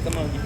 cảm ơn chị.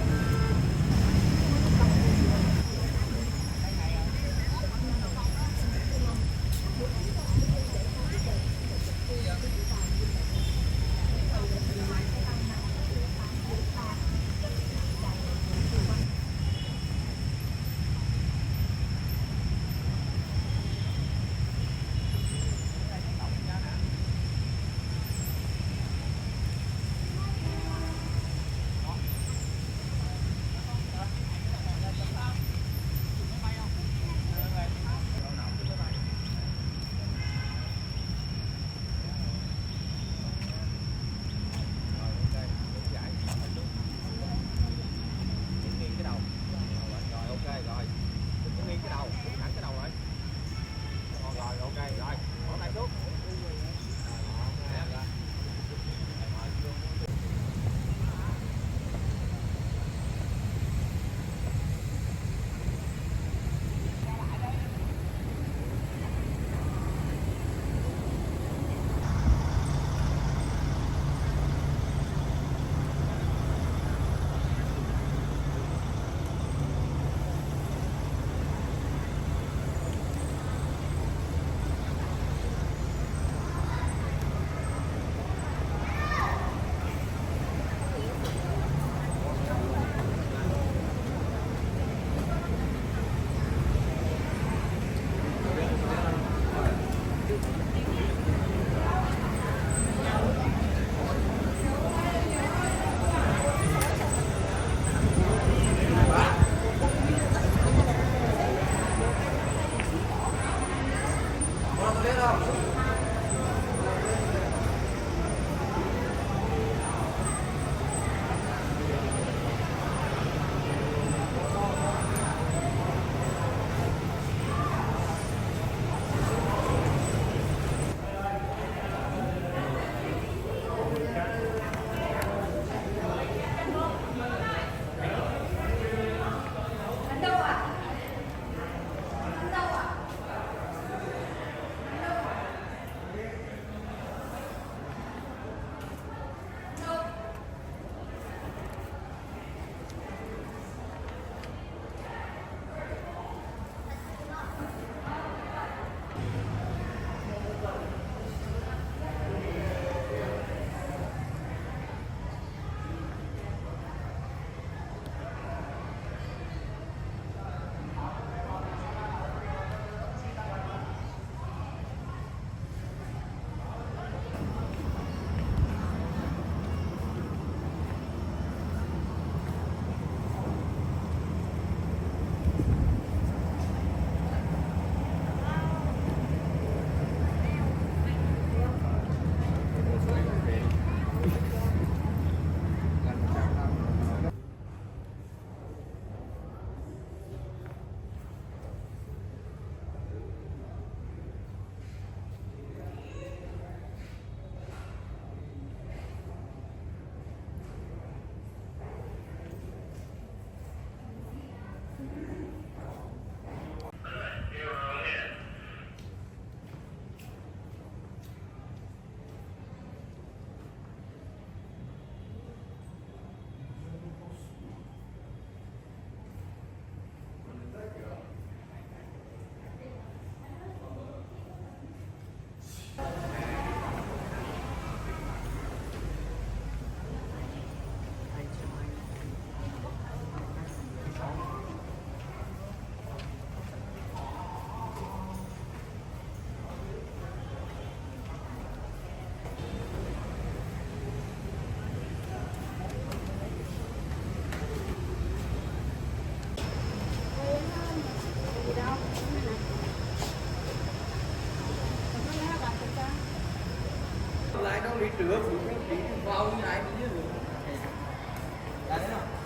lại đâu đi rửa phụ đi vào như này chứ được. Đấy không?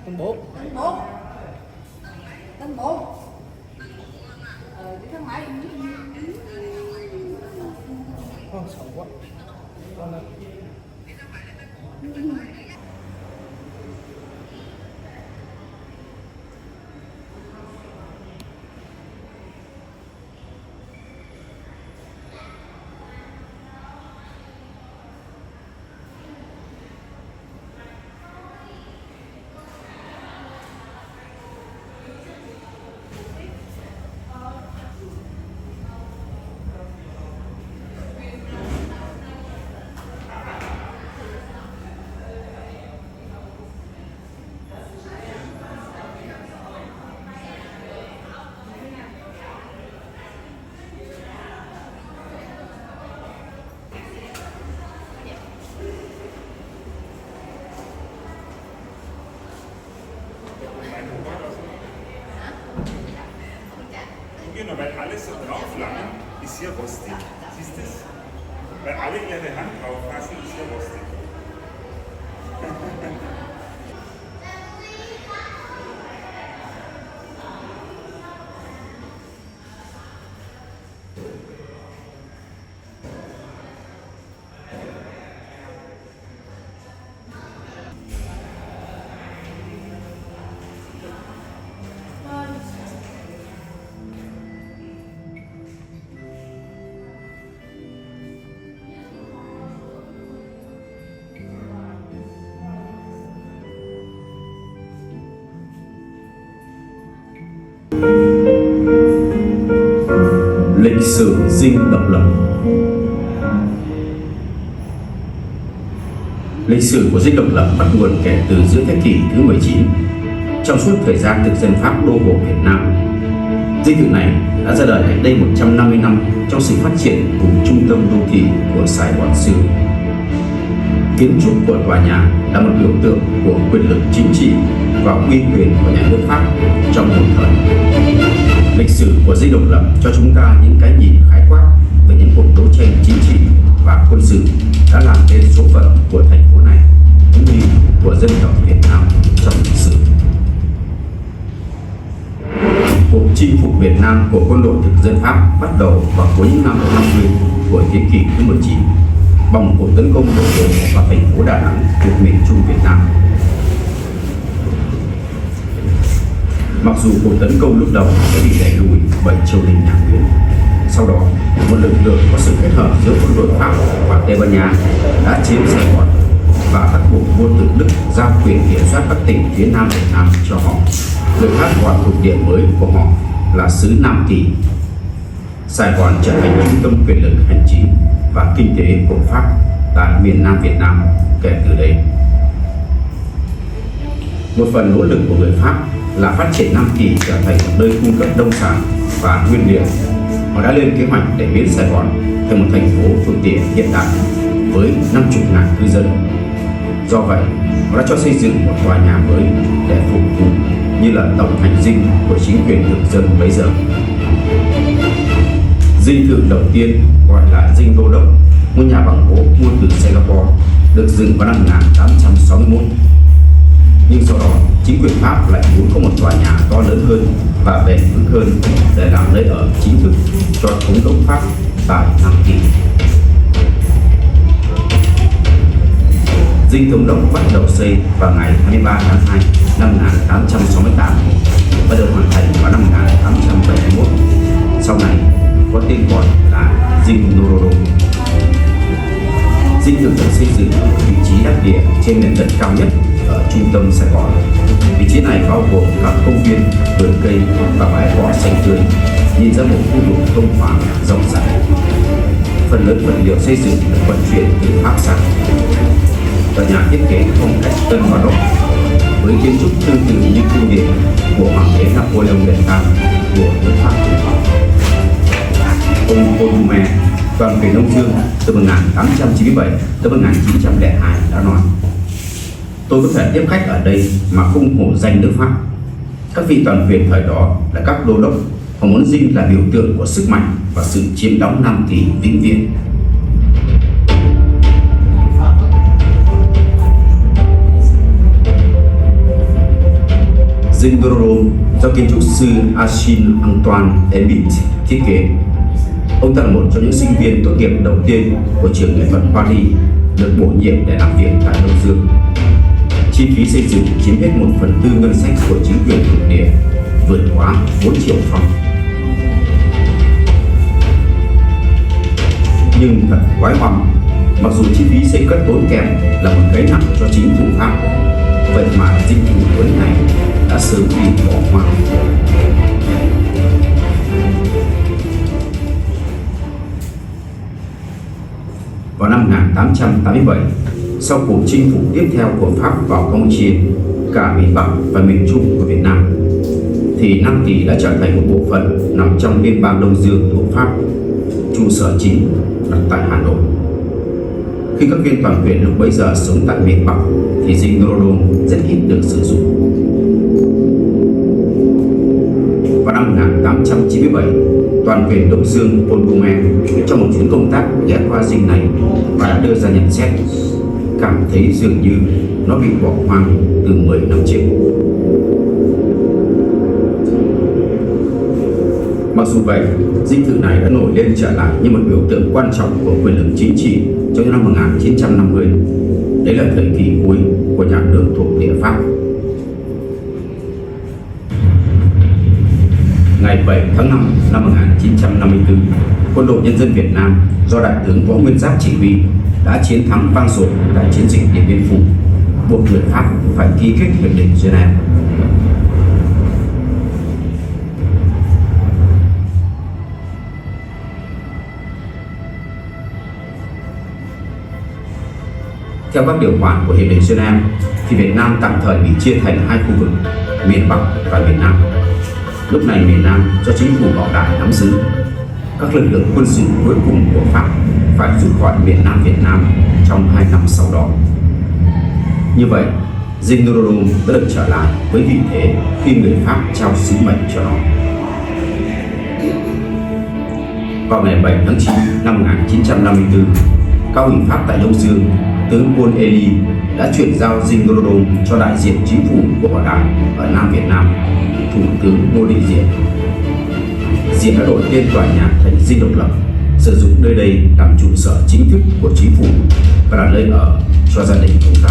Tầng 4. Tầng 4. Tầng 4. Cái thang máy. Sợ quá. Con ơi. Genau, weil alles so drauf langen, ist sehr rostig. Siehst du das? Weil alle ihre Hand drauf fassen, ist sehr rostig. Lịch sử Dinh độc lập. Lịch sử của Dinh độc lập bắt nguồn kể từ giữa thế kỷ thứ 19. Trong suốt thời gian thực dân Pháp đô hộ Việt Nam, dinh thự này đã ra đời cách đây 150 năm trong sự phát triển vùng trung tâm đô thị của Sài Gòn xưa. Kiến trúc của tòa nhà là một biểu tượng của quyền lực chính trị và uy quyền của nhà nước Pháp trong một thời. Lịch sử của Dinh độc lập cho chúng ta những cái nhìn khái quát về những cuộc đấu tranh chính trị và quân sự đã làm nên số phận của thành phố này cũng như của dân tộc Việt Nam trong lịch sử. Cuộc chinh phục Việt Nam của quân đội thực dân Pháp bắt đầu vào cuối những năm 50 của thế kỷ thứ 19 bằng cuộc tấn công đổ bộ vào thành phố Đà Nẵng thuộc miền Trung Việt Nam. Mặc dù cuộc tấn công lúc đầu đã bị đẩy lùi bởi triều đình nhà Nguyễn, sau đó một lực lượng có sự kết hợp giữa quân đội Pháp và Tây Ban Nha đã chiếm Sài Gòn và bắt buộc vua Tự Đức giao quyền kiểm soát các tỉnh phía Nam Việt Nam cho họ. Người Pháp gọi thuộc địa mới của họ là xứ Nam Kỳ. Sài Gòn trở thành trung tâm quyền lực hành chính và kinh tế của Pháp tại miền Nam Việt Nam kể từ đây. Một phần nỗ lực của người Pháp là phát triển Nam Kỳ trở thành một nơi cung cấp nông sản và nguyên liệu. Họ đã lên kế hoạch để biến Sài Gòn thành một thành phố phương tiện hiện đại với 50.000 cư dân. Do vậy, họ đã cho xây dựng một tòa nhà mới để phục vụ như là tổng hành dinh của chính quyền thực dân bấy giờ. Dinh thự đầu tiên gọi là Dinh Đô Đốc, ngôi nhà bằng gỗ mua từ Singapore, được dựng vào năm 1861. Nhưng sau đó, chính quyền Pháp lại muốn có một tòa nhà to lớn hơn và bền vững hơn để làm nơi ở chính thức cho thống đốc Pháp tại Nam Kỳ. Dinh thống đốc bắt đầu xây vào ngày 23 tháng 2 năm 1868 và được hoàn thành vào năm 1871. Sau này có tên gọi là Dinh Norodom. Dinh thự được xây dựng ở vị trí đắc địa trên nền đất cao nhất ở trung tâm Sài Gòn. Vị trí này bao gồm cả công viên, vườn cây và bãi cỏ xanh tươi, nhìn ra một khu vực thông thoáng rộng rãi. Phần lớn vật liệu xây dựng được vận chuyển từ Pháp sang. Tòa nhà thiết kế phong cách Tân Hoa Đốc với kiến trúc tương tự như cung điện của hoàng đế Napoleon đệ tam của nước Pháp. Ông Volume, toàn quyền Đông Dương từ 1897 tới 1902 đã nói: "Tôi có thể tiếp khách ở đây mà không hổ danh nước Pháp." Các vị toàn quyền thời đó là các đô đốc, họ muốn Dinh là biểu tượng của sức mạnh và sự chiếm đóng Nam Kỳ vĩnh viễn. Dinh Đô Rome do kiến trúc sư Achille Antoine Emit thiết kế. Ông ta là một trong những sinh viên tốt nghiệp đầu tiên của trường nghệ thuật Paris được bổ nhiệm để làm việc tại Đông Dương. Chi phí xây dựng chiếm hết 1/4 ngân sách của chính quyền thuộc địa, vượt quá 4 triệu franc. Nhưng thật quái hoằng, mặc dù chi phí xây cất tốn kém là một gánh nặng cho chính phủ Pháp, vậy mà dinh thự mới này đã sớm bị bỏ hoang. Vào năm 1887, sau cuộc chinh phục tiếp theo của Pháp vào Campuchia, cả miền Bắc và miền Trung của Việt Nam, thì Nam Kỳ đã trở thành một bộ phận nằm trong liên bang Đông Dương của Pháp, trụ sở chính đặt tại Hà Nội. Khi các viên toàn quyền lúc bấy giờ sống tại miền Bắc thì dinh Đô Rome rất ít được sử dụng. Vào năm 1897, toàn quyền Đông Dương Paul Boumet trong một chuyến công tác ghé qua dinh này và đã đưa ra nhận xét cảm thấy dường như nó bị bỏ hoang từ 10 năm trước. Mặc dù vậy, dinh thự này đã nổi lên trở lại như một biểu tượng quan trọng của quyền lực chính trị trong năm 1950. Đấy là thời kỳ cuối của nhà nước thuộc địa Pháp. Ngày 7 tháng 5 năm 1954, Quân đội Nhân dân Việt Nam do Đại tướng Võ Nguyên Giáp chỉ huy đã chiến thắng vang dội tại chiến dịch Điện Biên Phủ, buộc người Pháp phải ký kết hiệp định Geneva. Theo các điều khoản của hiệp định Geneva, thì Việt Nam tạm thời bị chia thành hai khu vực, miền Bắc và miền Nam. Lúc này miền Nam do chính phủ Bảo Đại nắm giữ. Các lực lượng quân sự cuối cùng của Pháp phải rút khỏi miền Nam Việt Nam trong 2 năm sau đó. Như vậy, dinh Đô Rome đã được trở lại với vị thế khi người Pháp trao sứ mệnh cho nó. Vào ngày 7 tháng 9 năm 1954, Cao ủy Pháp tại Đông Dương, tướng Paul Elie đã chuyển giao dinh Đô Rome cho đại diện chính phủ của Bảo Đại ở Nam Việt Nam, Thủ tướng Ngô Đình Diệm. Diệm đã đổi tên tòa nhà thành Dinh Độc Lập, sử dụng nơi đây làm trụ sở chính thức của chính phủ và là nơi ở cho gia đình ông ta.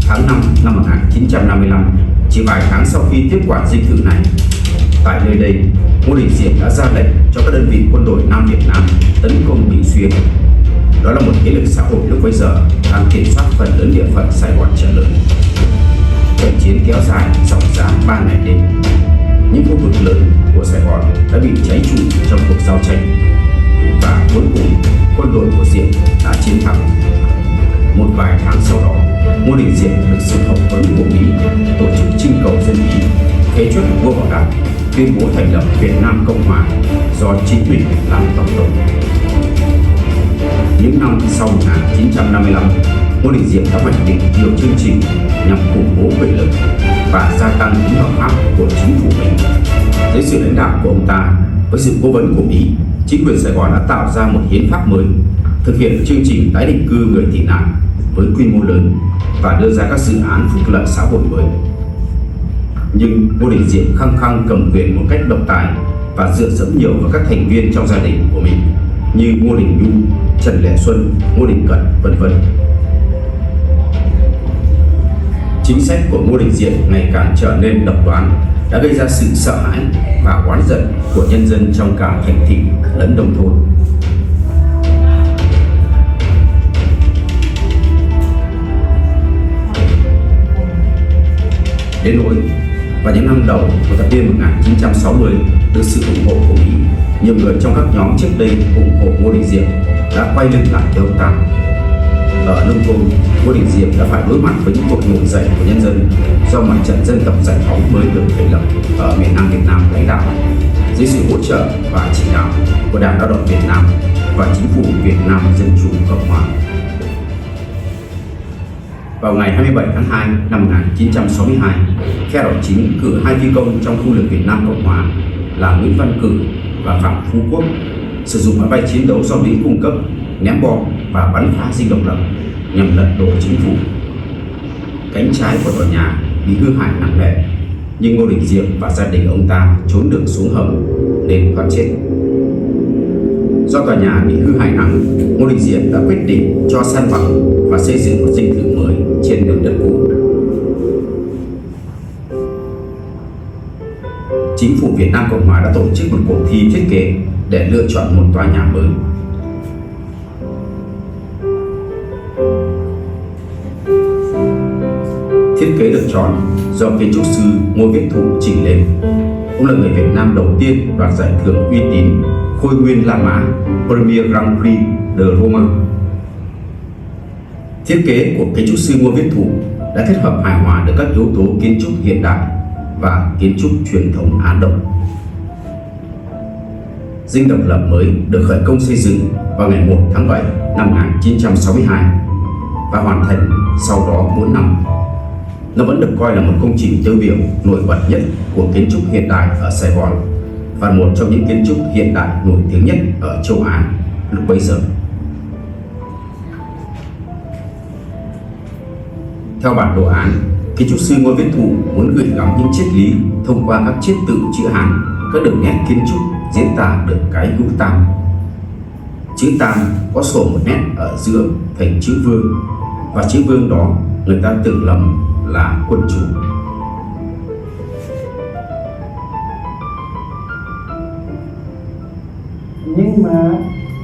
Tháng 5 năm 1955, chỉ vài tháng sau khi tiếp quản dinh thự này, tại nơi đây, Ngô Đình Diệm đã ra lệnh cho các đơn vị quân đội Nam Việt Nam tấn công Bình Xuyên. Đó là một thế lực xã hội lúc bấy giờ đang kiểm soát phần lớn địa phận Sài Gòn chợ lớn. Trận chiến kéo dài dòng dã 3 ngày đêm. Những khu vực lớn của Sài Gòn đã bị cháy trụi trong cuộc giao tranh. Và cuối cùng, quân đội của Diệm đã chiến thắng. Một vài tháng sau đó, Ngô Đình Diệm được sự hậu thuẫn của Mỹ tổ chức trưng cầu dân ý, phế truất vua Bảo Đại, tuyên bố thành lập Việt Nam Cộng Hòa do chính mình làm tổng thống. Những năm sau 1955, Ngô Đình Diệm đã hoạch định nhiều chương trình nhằm củng cố quyền lực và gia tăng tính hợp pháp của chính phủ mình. Dưới sự lãnh đạo của ông ta, với sự cố vấn của Mỹ, chính quyền Sài Gòn đã tạo ra một hiến pháp mới, thực hiện chương trình tái định cư người tị nạn với quy mô lớn và đưa ra các dự án phúc lợi xã hội mới. Nhưng Ngô Đình Diệm khăng khăng cầm quyền một cách độc tài và dựa dẫm nhiều vào các thành viên trong gia đình của mình như Ngô Đình Nhu, Trần Lệ Xuân, Ngô Đình Cận, v.v. Chính sách của Ngô Đình Diệm ngày càng trở nên độc đoán đã gây ra sự sợ hãi và oán giận của nhân dân trong cả thành thị lẫn nông thôn. Đến nỗi vào những năm đầu của thập niên 1960, được sự ủng hộ của Mỹ, nhiều người trong các nhóm trước đây ủng hộ Ngô Đình Diệm đã quay lưng lại với ông ta. Ở nông thôn, Ngô Đình Diệm đã phải đối mặt với những cuộc nổi dậy của nhân dân do Mặt trận Dân tộc Giải phóng mới được thành lập ở miền Nam Việt Nam lãnh đạo, dưới sự hỗ trợ và chỉ đạo của Đảng Lao động Việt Nam và Chính phủ Việt Nam Dân chủ Cộng hòa. Vào ngày 27 tháng 2 năm 1962, phe đảo chính cử 2 phi công trong khu lực Việt Nam Cộng hòa là Nguyễn Văn Cử và Phạm Phú Quốc, sử dụng máy bay chiến đấu do Mỹ cung cấp ném bom và bắn phá Dinh Độc Lập nhằm lật đổ chính phủ. cánh trái của tòa nhà bị hư hại nặng nề, nhưng Ngô Đình Diệm và gia đình ông ta trốn được xuống hầm nên thoát chết. Do tòa nhà bị hư hại nặng, Ngô Đình Diệm đã quyết định cho san bằng và xây dựng một dinh thự mới trên nền đất cũ. Chính phủ Việt Nam Cộng Hòa đã tổ chức một cuộc thi thiết kế để lựa chọn một tòa nhà mới. Thiết kế được chọn do kiến trúc sư Ngô Viết Thụ chỉnh lên. Ông là người Việt Nam đầu tiên đoạt giải thưởng uy tín Khôi Nguyên La Mã Premier Grand Prix de Roma. Thiết kế của kiến trúc sư Ngô Viết Thụ đã kết hợp hài hòa được các yếu tố kiến trúc hiện đại và kiến trúc truyền thống Á Đông. Dinh độc lập mới được khởi công xây dựng vào ngày 1 tháng 7 năm 1962 và hoàn thành sau đó 4 năm. Nó vẫn được coi là một công trình tiêu biểu nổi bật nhất của kiến trúc hiện đại ở Sài Gòn và một trong những kiến trúc hiện đại nổi tiếng nhất ở châu Á lúc bấy giờ. Theo bản đồ án, kiến trúc sư Ngô Viết Thụ muốn gửi gắm những triết lý thông qua các chiết tự chữ Hán, các đường nét kiến trúc diễn tả được cái hữu tam. Chữ tam có sổ một nét ở giữa thành chữ vương, và chữ vương đó người ta tưởng lầm là quân chủ. Nhưng mà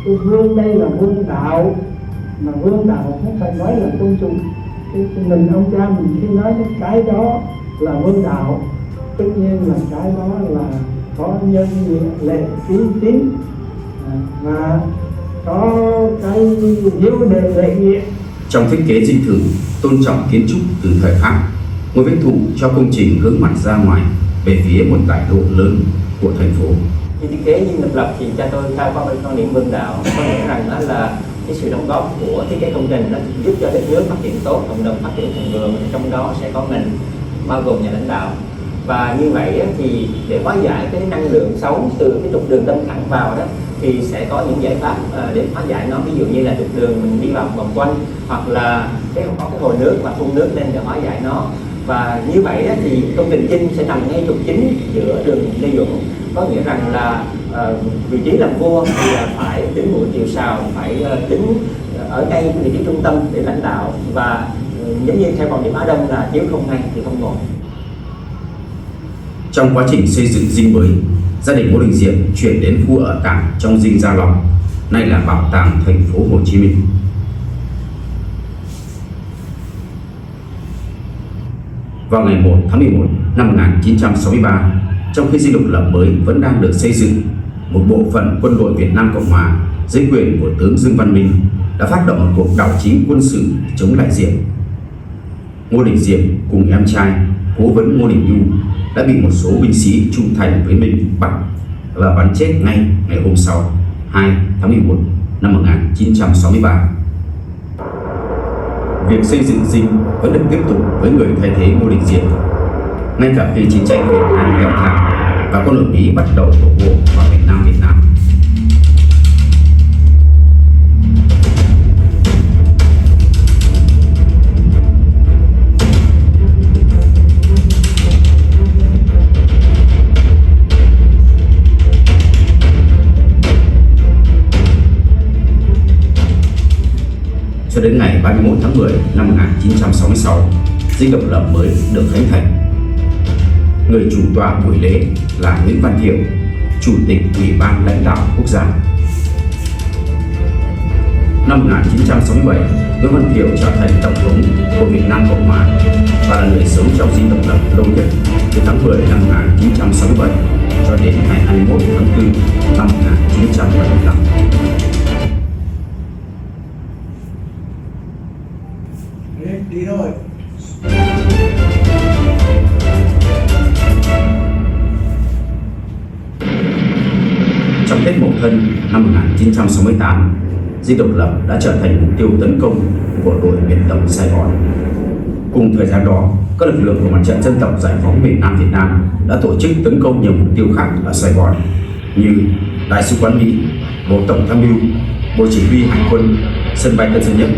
cái vương đây là vương đạo, mà vương đạo không phải nói là tôn chủ. Mình ông cha mình khi nói cái đó là vương đạo, tất nhiên là cái đó là có nhân lệ tín và có cái hiếu đề lệ nghĩa. Trong thiết kế dinh thự tôn trọng kiến trúc từ thời Pháp, Ngô Viết Thụ cho công trình hướng mặt ra ngoài về phía một đại lộ lớn của thành phố. Khi thiết kế dinh độc lập thì cha tôi khai qua bên quan điểm vương đạo, có nghĩa rằng đó là cái sự đóng góp của thiết kế công trình nó giúp cho đất nước phát triển tốt, cộng đồng phát triển thịnh vượng, trong đó sẽ có mình, bao gồm nhà lãnh đạo. Và như vậy thì để hóa giải cái năng lượng xấu từ cái trục đường đâm thẳng vào đó thì sẽ có những giải pháp để hóa giải nó, ví dụ như là trục đường mình đi vòng quanh, hoặc là có cái hồ nước và phun nước lên để hóa giải nó. Và như vậy thì công trình dinh sẽ nằm ngay trục chính giữa đường Lê Duẩn, có nghĩa rằng là vị trí làm vua thì là phải tính mũi chiều sào, phải tính ở ngay vị trí trung tâm để lãnh đạo, và giống như theo quan điểm Á Đông là chiếu không ngay thì không ngồi. Trong quá trình xây dựng dinh mới, gia đình Ngô Đình Diệm chuyển đến khu ở tạm trong dinh Gia Long, nay là Bảo tàng thành phố Hồ Chí Minh. Vào ngày 1 tháng 11 năm 1963, trong khi dinh độc lập mới vẫn đang được xây dựng, một bộ phận quân đội Việt Nam Cộng Hòa dưới quyền của tướng Dương Văn Minh đã phát động một cuộc đảo chính quân sự chống lại Diệm. Ngô Đình Diệm cùng em trai cố vấn Ngô Đình Nhu đã bị một số binh sĩ trung thành với Minh bắt và bắn chết ngay ngày hôm sau, 2 tháng 11 năm 1963. Việc xây dựng dinh vẫn được tiếp tục với người thay thế Ngô Đình Diệm, ngay cả khi chiến tranh Việt Nam leo thang và quân đội Mỹ bắt đầu đổ bộ vào miền Nam Việt Nam. Cho đến ngày 31 tháng 10 năm 1966, dinh độc lập mới được khánh thành. Người chủ tọa buổi lễ là Nguyễn Văn Thiệu, Chủ tịch Ủy ban Lãnh đạo Quốc gia. Năm 1967, Nguyễn Văn Thiệu trở thành Tổng thống của Việt Nam Cộng Hòa và là người sống trong dinh độc lập lâu nhất từ tháng 10 năm 1967 cho đến ngày 21 tháng 4 năm 1975. Đi thôi. Trong Tết Mậu Thân năm 1968, dinh độc lập đã trở thành mục tiêu tấn công của đội biệt động Sài Gòn. Cùng thời gian đó, các lực lượng của Mặt trận Dân tộc Giải phóng miền Nam Việt Nam đã tổ chức tấn công nhiều mục tiêu khác ở Sài Gòn như Đại sứ quán Mỹ, Bộ Tổng tham mưu, Bộ Chỉ huy Hải quân, sân bay Tân Sơn Nhất,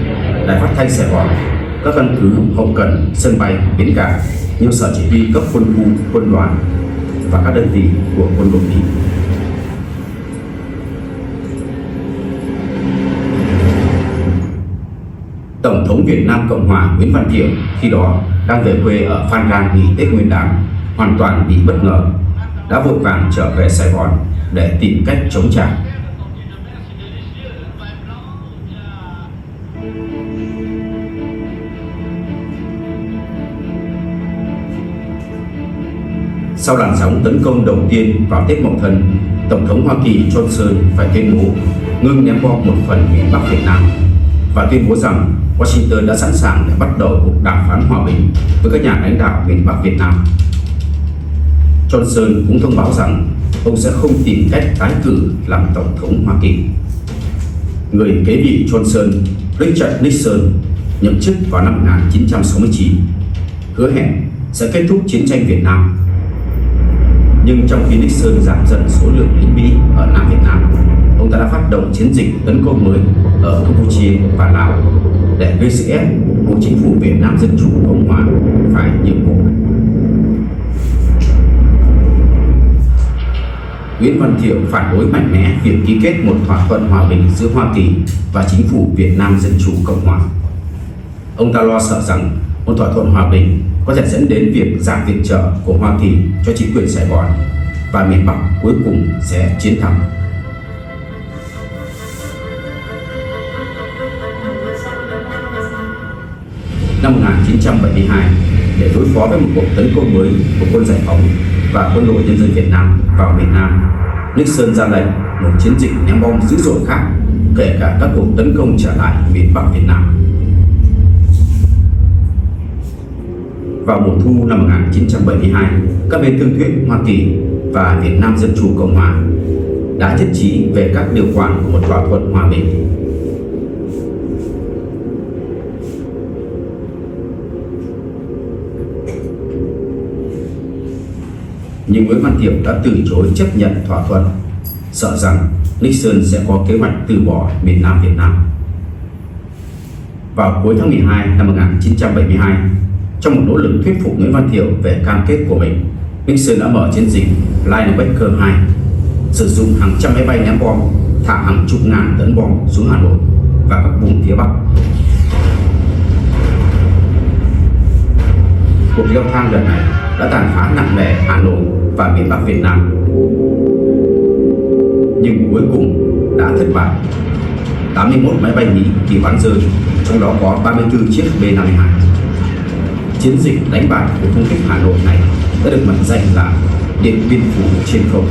Đài Phát thanh Sài Gòn, các căn cứ hậu cần, sân bay, bến cảng, nhiều sở chỉ huy cấp quân khu, quân đoàn và các đơn vị của quân đội Mỹ. Tổng thống Việt Nam Cộng hòa Nguyễn Văn Thiệu khi đó đang về quê ở Phan Rang nghỉ Tết Nguyên đán, hoàn toàn bị bất ngờ, đã vội vàng trở về Sài Gòn để tìm cách chống trả. Sau làn sóng tấn công đầu tiên vào Tết Mậu Thân, Tổng thống Hoa Kỳ Johnson phải tuyên bố ngưng ném bom một phần miền Bắc Việt Nam và tuyên bố rằng Washington đã sẵn sàng để bắt đầu cuộc đàm phán hòa bình với các nhà lãnh đạo miền Bắc Việt Nam. Johnson cũng thông báo rằng ông sẽ không tìm cách tái cử làm Tổng thống Hoa Kỳ. Người kế vị Johnson, Richard Nixon, nhậm chức vào năm 1969, hứa hẹn sẽ kết thúc chiến tranh Việt Nam. Nhưng trong khi Nixon giảm dần số lượng lính Mỹ ở Nam Việt Nam, ông ta đã phát động chiến dịch tấn công mới ở Campuchia và Lào để gây sức ép buộc chính phủ Việt Nam Dân Chủ Cộng Hòa phải nhượng bộ. Nguyễn Văn Thiệu phản đối mạnh mẽ việc ký kết một thỏa thuận hòa bình giữa Hoa Kỳ và chính phủ Việt Nam Dân Chủ Cộng Hòa. Ông ta lo sợ rằng một thỏa thuận hòa bình có thể dẫn đến việc giảm viện trợ của Hoa Kỳ cho chính quyền Sài Gòn và miền Bắc cuối cùng sẽ chiến thắng. Năm 1972, để đối phó với một cuộc tấn công mới của quân giải phóng và quân đội nhân dân Việt Nam vào miền Nam, Nixon ra lệnh một chiến dịch ném bom dữ dội khác, kể cả các cuộc tấn công trở lại miền Bắc Việt Nam. Vào mùa thu năm 1972, các bên thương thuyết Hoa Kỳ và Việt Nam Dân Chủ Cộng Hòa đã nhất trí về các điều khoản của một thỏa thuận hòa bình. Nhưng Nguyễn Văn Thiệu đã từ chối chấp nhận thỏa thuận, sợ rằng Nixon sẽ có kế hoạch từ bỏ miền Nam Việt Nam. Vào cuối tháng 12 năm 1972, trong một nỗ lực thuyết phục Nguyễn Văn Thiệu về cam kết của mình, Nixon đã mở chiến dịch Linebacker 2, sử dụng hàng trăm máy bay ném bom, thả hàng chục ngàn tấn bom xuống Hà Nội và các vùng phía Bắc. Cuộc leo thang lần này đã tàn phá nặng nề Hà Nội và miền Bắc Việt Nam, nhưng cuối cùng đã thất bại. 81 máy bay Mỹ bị bắn rơi, trong đó có 34 chiếc B-52. Chiến dịch đánh bại của không kích Hà Nội này đã được mệnh danh là Điện Biên Phủ trên không.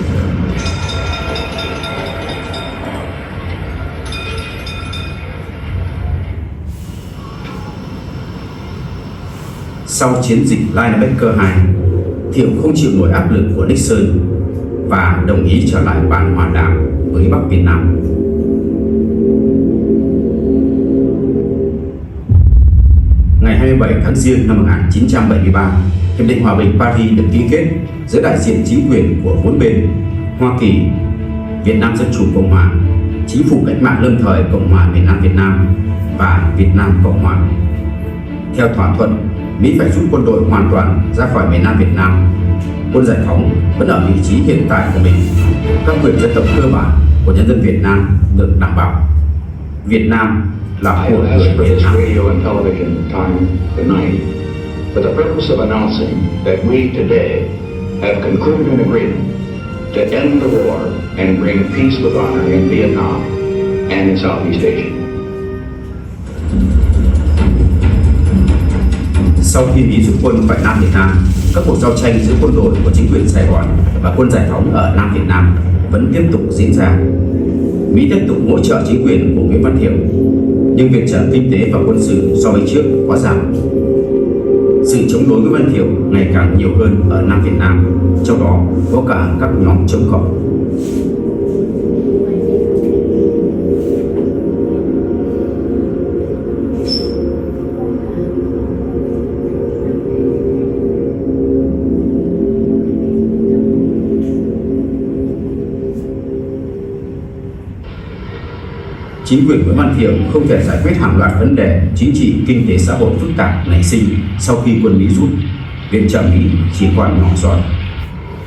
Sau chiến dịch Linebacker 2, Thiệu không chịu nổi áp lực của Nixon và đồng ý trở lại bàn hòa đàm với Bắc Việt Nam. Ngày 27 tháng Giêng năm 1973, Hiệp định Hòa bình Paris được ký kết giữa đại diện chính quyền của bốn bên Hoa Kỳ, Việt Nam Dân Chủ Cộng Hòa, Chính phủ Cách mạng Lâm thời Cộng hòa miền Nam Việt Nam và Việt Nam Cộng hòa. Theo thỏa thuận, Mỹ phải rút quân đội hoàn toàn ra khỏi miền Nam Việt Nam. Quân giải phóng vẫn ở vị trí hiện tại của mình. Các quyền dân tộc cơ bản của nhân dân Việt Nam được đảm bảo. Việt Nam là của người Việt Nam. Radio and television time tonight for the purpose of announcing that we today have concluded an agreement to end the war and bring peace with honor in Vietnam and in Southeast Asia. Sau khi Mỹ rút quân khỏi Nam Việt Nam, các cuộc giao tranh giữa quân đội của chính quyền Sài Gòn và quân giải phóng ở Nam Việt Nam vẫn tiếp tục diễn ra. Mỹ tiếp tục hỗ trợ chính quyền của Nguyễn Văn Thiệu, nhưng viện trợ kinh tế và quân sự so với trước quá giảm. Sự chống đối Nguyễn Văn Thiệu ngày càng nhiều hơn ở Nam Việt Nam, trong đó có cả các nhóm chống cộng. Chính quyền Nguyễn Văn Thiệu không thể giải quyết hàng loạt vấn đề chính trị, kinh tế, xã hội phức tạp nảy sinh sau khi quân Mỹ rút. Viện trợ Mỹ chỉ còn nhỏ giọt.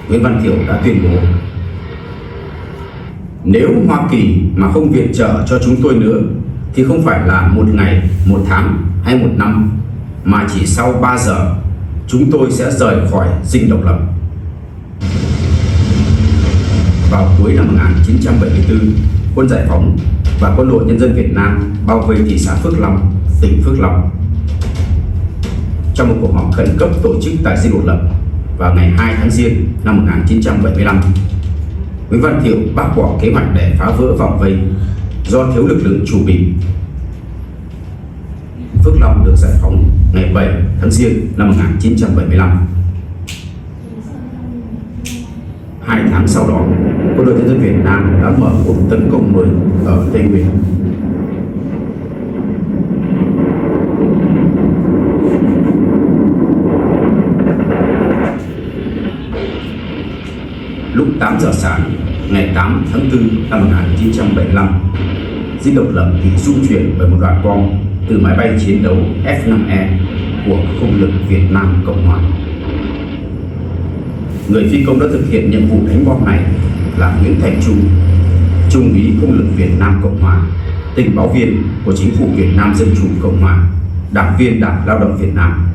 Nguyễn Văn Thiệu đã tuyên bố: nếu Hoa Kỳ mà không viện trợ cho chúng tôi nữa thì không phải là một ngày, một tháng hay một năm, mà chỉ sau 3 giờ chúng tôi sẽ rời khỏi dinh độc lập. Vào cuối năm 1974, quân Giải phóng và Quân đội Nhân dân Việt Nam bao vây thị xã Phước Long, tỉnh Phước Long. Trong một cuộc họp khẩn cấp tổ chức tại dinh độc lập vào ngày 2 tháng Giêng năm 1975, Nguyễn Văn Thiệu bác bỏ kế hoạch để phá vỡ vòng vây do thiếu lực lượng chủ bị. Phước Long được giải phóng ngày 7 tháng Giêng năm 1975. 2 tháng sau đó, Quân đội Nhân dân Việt Nam đã mở cuộc tấn công mới ở Tây Nguyên. Lúc 8 giờ sáng ngày 8 tháng 4 năm 1975, dinh độc lập bị rung chuyển bởi một loạt bom từ máy bay chiến đấu F-5E của Không lực Việt Nam Cộng hòa. Người phi công đã thực hiện nhiệm vụ đánh bom này là Nguyễn Thành Trung, Trung úy Không lực Việt Nam Cộng hòa, tình báo viên của Chính phủ Việt Nam Dân chủ Cộng hòa, đảng viên Đảng Lao động Việt Nam.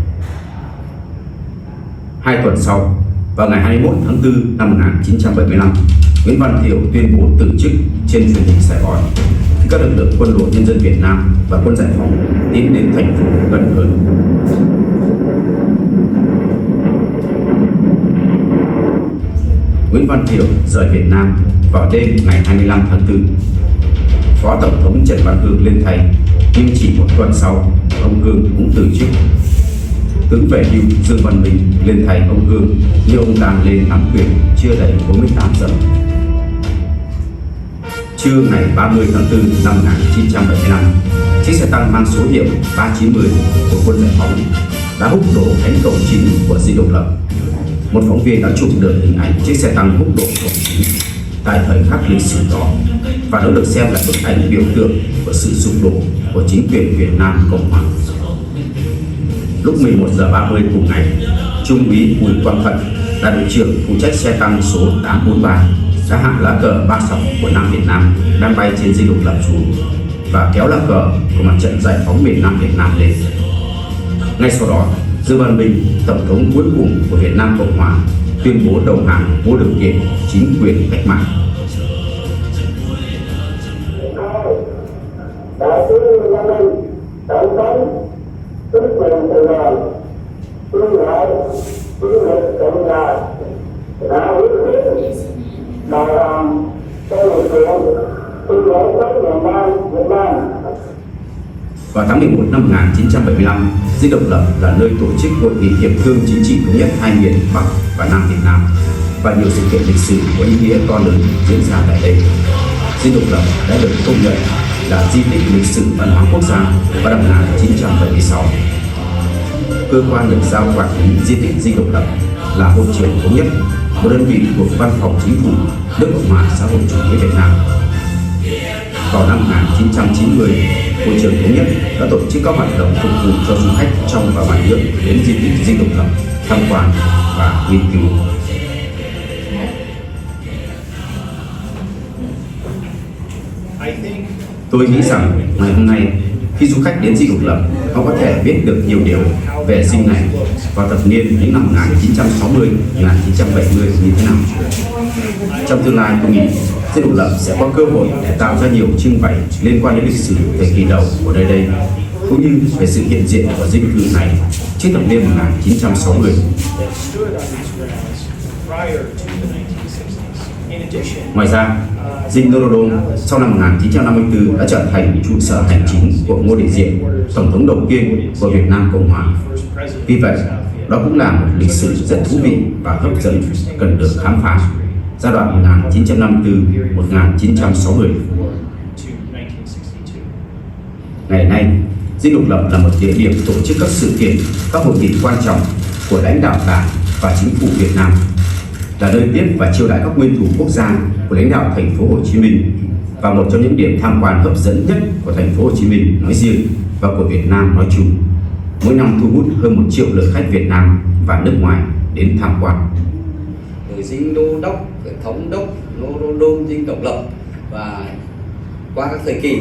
2 tuần sau, vào ngày 21 tháng 4 năm 1975, Nguyễn Văn Thiệu tuyên bố từ chức trên truyền hình Sài Gòn khi các lực lượng Quân đội Nhân dân Việt Nam và Quân Giải phóng tiến đến thành phố gần hơn. Nguyễn Văn Thiệu rời Việt Nam vào đêm ngày 25 tháng 4. Phó Tổng thống Trần Văn Hương lên thay, nhưng chỉ một tuần sau, ông Hương cũng từ chức. Tướng về hưu Dương Văn Minh lên thay ông Hương, nhưng ông đang lên nắm quyền chưa đầy 48 giờ. Trưa ngày 30 tháng 4 năm 1975, chiếc xe tăng mang số hiệu 390 của Quân Giải phóng đã húc đổ cánh cổng chính của dinh độc lập. Một phóng viên đã chụp được hình ảnh chiếc xe tăng húc đổ cổng chính tại thời khắc lịch sử đó, và nó được xem là bức ảnh biểu tượng của sự sụp đổ của chính quyền Việt Nam Cộng hòa. Lúc 11 giờ 30 cùng ngày, Trung úy Bùi Quang Thận, là đội trưởng phụ trách xe tăng số 843, đã hạ lá cờ 3 sọc của Nam Việt Nam đang bay trên dinh độc lập xuống và kéo lá cờ của mặt trận giải phóng miền Nam Việt Nam lên. Ngay sau đó, Dương Văn Minh, tổng thống cuối cùng của Việt Nam Cộng hòa, tuyên bố đầu hàng vô điều kiện chính quyền cách mạng. Vào tháng 11 năm 1975, dinh độc lập là nơi tổ chức hội nghị hiệp thương chính trị thống nhất hai miền Bắc và Nam Việt Nam, và nhiều sự kiện lịch sử có ý nghĩa to lớn diễn ra tại đây. Dinh độc lập đã được công nhận là di tích lịch sử văn hóa quốc gia vào năm 1976. Cơ quan được giao quản lý di tích dinh độc lập là Hội trưởng Thống nhất, một đơn vị thuộc Văn phòng Chính phủ nước Cộng hòa xã hội chủ nghĩa Việt Nam. Vào năm 1990, Hội trưởng Thống nhất đã tổ chức các hoạt động phục vụ cho du khách trong và ngoài nước đến di tích dinh độc lập tham quan và nghiên cứu. Tôi nghĩ rằng ngày hôm nay, khi du khách đến dinh độc lập, họ có thể biết được nhiều điều về dinh này vào thập niên những năm 1960, 1970 như thế nào. Trong tương lai, tôi nghĩ dinh độc lập sẽ có cơ hội để tạo ra nhiều trưng bày liên quan đến lịch sử thời kỳ đầu của nơi đây, cũng như về sự hiện diện của dinh thự này trước thập niên 1960. Ngoài ra, dinh Norodom sau năm 1954 đã trở thành trụ sở hành chính của Ngô Đình Diệm, tổng thống đầu tiên của Việt Nam Cộng hòa. Vì vậy, đó cũng là một lịch sử rất thú vị và hấp dẫn cần được khám phá giai đoạn 1954-1960. Ngày nay, dinh độc lập là một địa điểm tổ chức các sự kiện, các hội nghị quan trọng của lãnh đạo Đảng và Chính phủ Việt Nam, là nơi tiếp và chiêu đãi các nguyên thủ quốc gia của lãnh đạo thành phố Hồ Chí Minh và một trong những điểm tham quan hấp dẫn nhất của thành phố Hồ Chí Minh nói riêng và của Việt Nam nói chung. Mỗi năm thu hút hơn 1 triệu lượt khách Việt Nam và nước ngoài đến tham quan. Từ dinh đô đốc, thống đốc, đô đô dinh độc lập, và qua các thời kỳ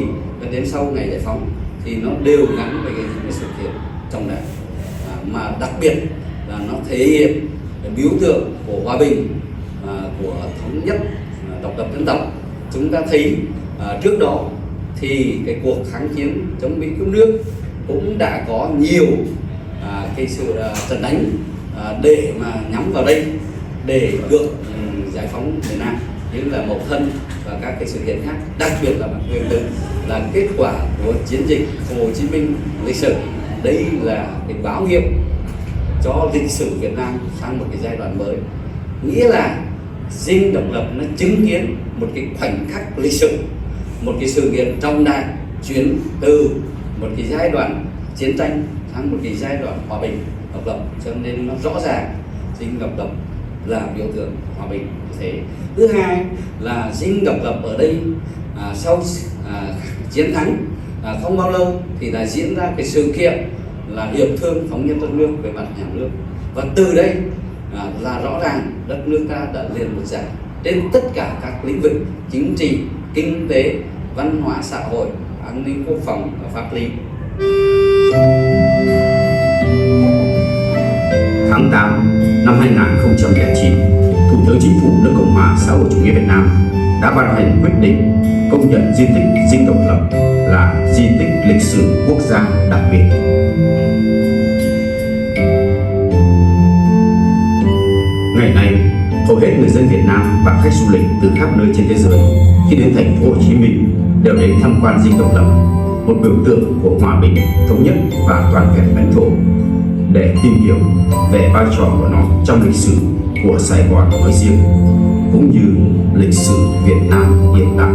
đến sau ngày giải phóng thì nó đều gắn với cái sự kiện trọng đại, mà đặc biệt là nó thể hiện cái biểu tượng của hòa bình, của thống nhất, độc lập dân tộc. Chúng ta thấy trước đó thì cái cuộc kháng chiến chống Mỹ cứu nước cũng đã có nhiều cái sự trận đánh để mà nhắm vào đây để được giải phóng miền Nam, như là Mậu Thân và các cái sự kiện khác. Đặc biệt là là kết quả của chiến dịch Hồ Chí Minh lịch sử. Đây là cái báo hiệu cho lịch sử Việt Nam sang một cái giai đoạn mới, nghĩa là dinh độc lập nó chứng kiến một cái khoảnh khắc lịch sử, một cái sự kiện trọng đại, chuyển từ một cái giai đoạn chiến tranh sang một cái giai đoạn hòa bình độc lập, cho nên nó rõ ràng dinh độc lập là biểu tượng hòa bình. Thế thứ hai là dinh độc lập ở đây sau chiến thắng không bao lâu thì đã diễn ra cái sự kiện là hiệp thương thống nhất đất nước về mặt nhà nước, và từ đây là rõ ràng đất nước ta đã liền một giải trên tất cả các lĩnh vực chính trị, kinh tế, văn hóa, xã hội, an ninh quốc phòng và pháp lý. Tháng 8 năm 2009, Thủ tướng Chính phủ nước Cộng hòa xã hội chủ nghĩa Việt Nam đã ban hành quyết định công nhận di tích Dinh Độc Lập là di tích lịch sử quốc gia đặc biệt. Ngày nay, hầu hết người dân Việt Nam và khách du lịch từ khắp nơi trên thế giới khi đến thành phố Hồ Chí Minh đều đến tham quan Dinh Độc Lập, một biểu tượng của hòa bình, thống nhất và toàn vẹn lãnh thổ, để tìm hiểu về vai trò của nó trong lịch sử của Sài Gòn nói riêng, cũng như lịch sử Việt Nam hiện tại.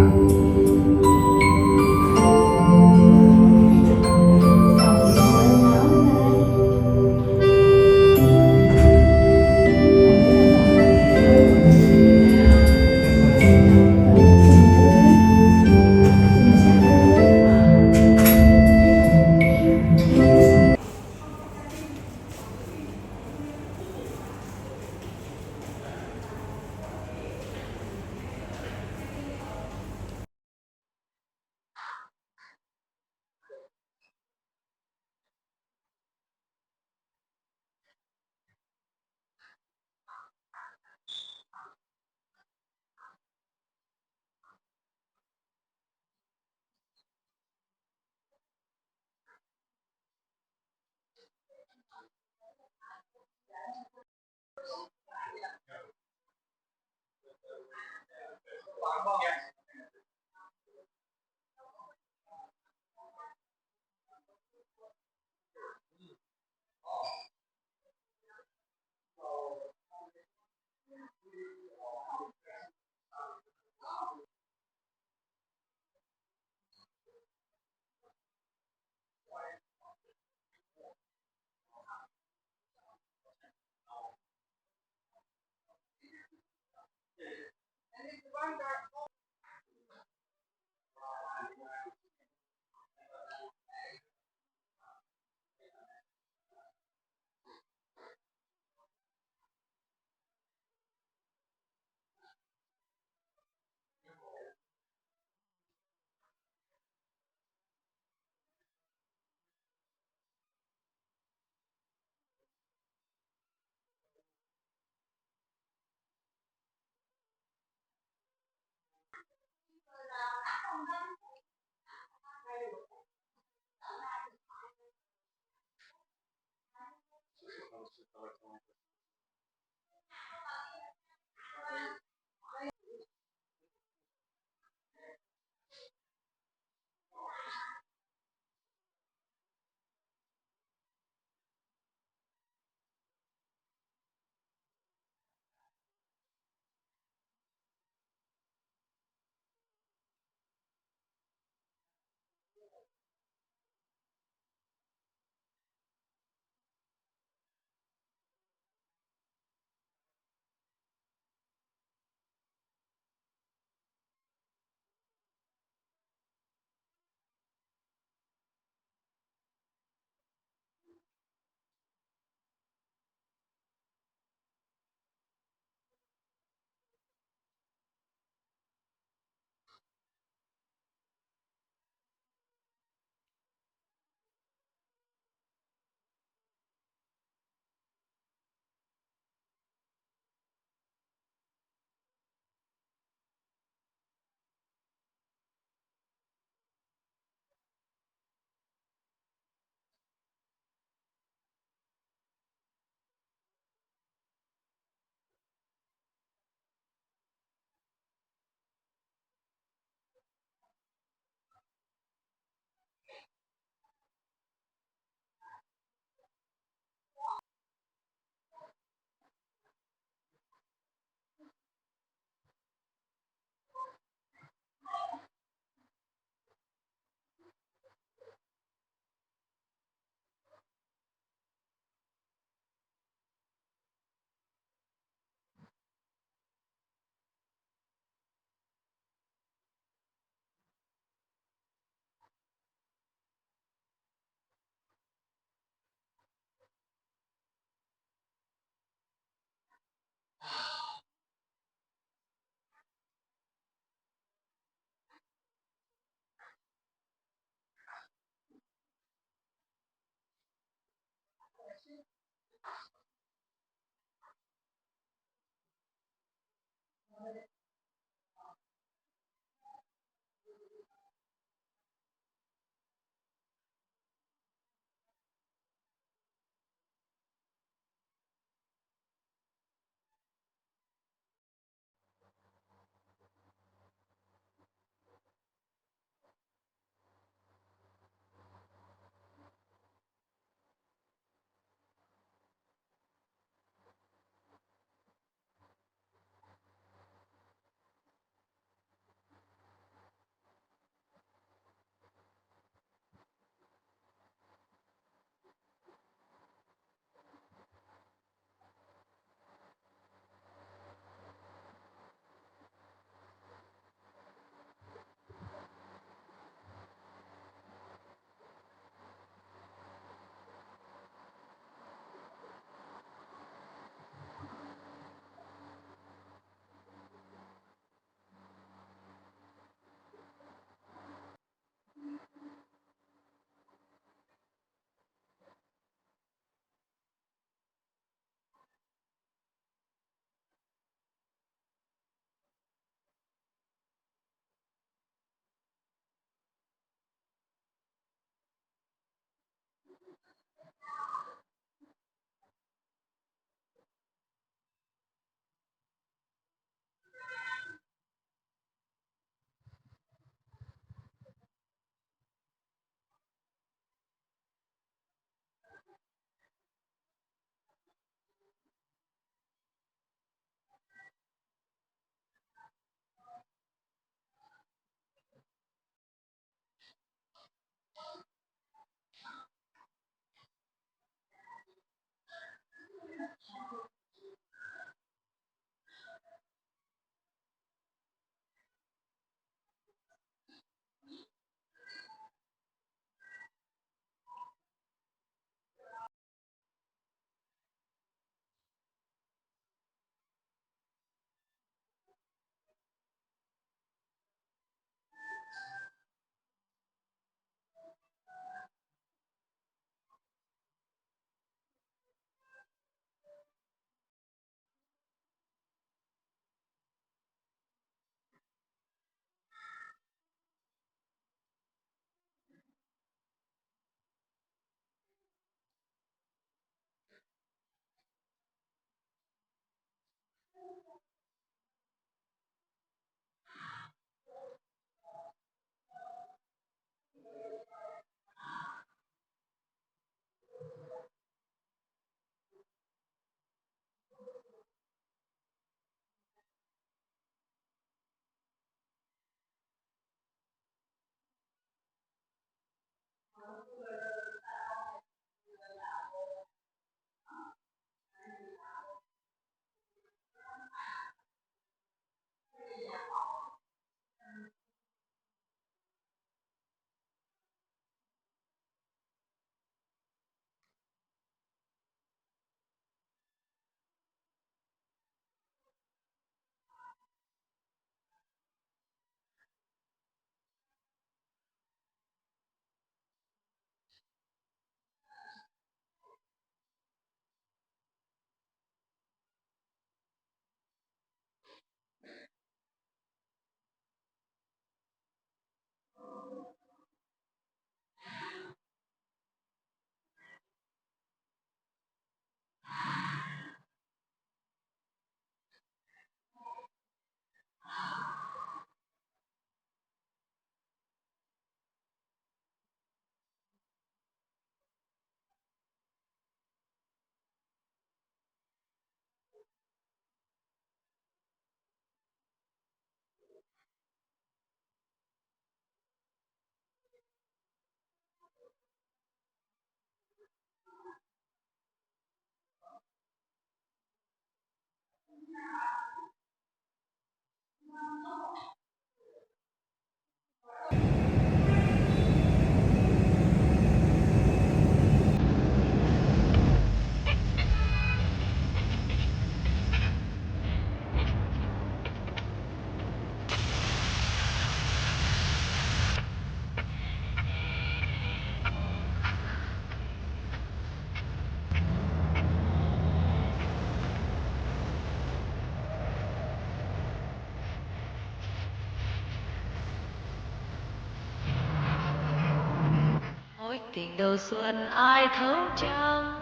tình đầu xuân ai thấu chẳng,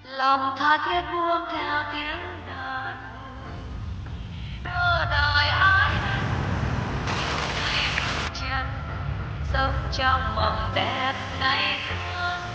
lòng tha thiết buông theo tiếng đàn đưa đời ai chân sống trong mộng đẹp ngày xưa.